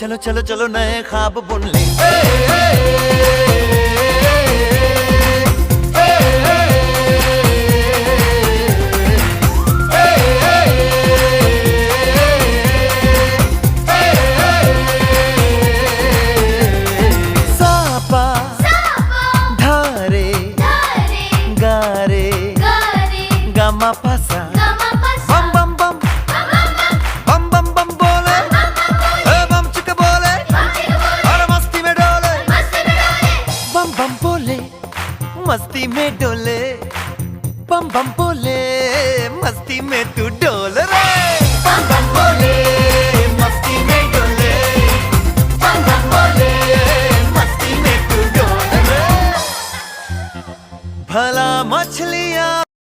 चलो चलो चलो नए ख्वाब बुन ले। सापा धारे गारे गामा पासा बम बम बम बम बम बम बोले बम चिक बोले और मस्ती में डोले बम बम बोले मस्ती में डोले बम बम बोले मस्ती में तू डोले।